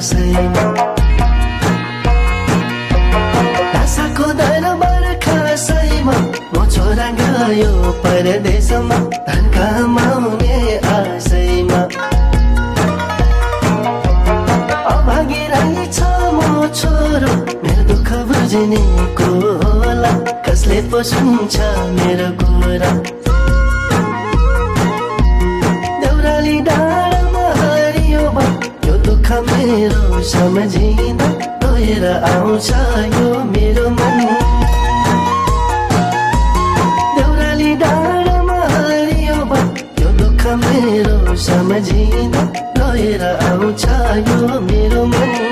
आशैमा आशाको दरबार खासैमा म छोरा गयो परदेशमा धन कमाउने आशैमा अभागी रहेछ म छोरो मेरो दुःख बुझ्ने को होला कसले पो सुन्छ मेरो कुरा देउराली डाँडामा हरियो बा यो दुःख मेरो सम्झिँदा रोएर आउँछ यो मेरो मन देउराली डाँडामा हरियो बा यो दुःख मेरो सम्झिँदा रोएर आउँछ यो मेरो मन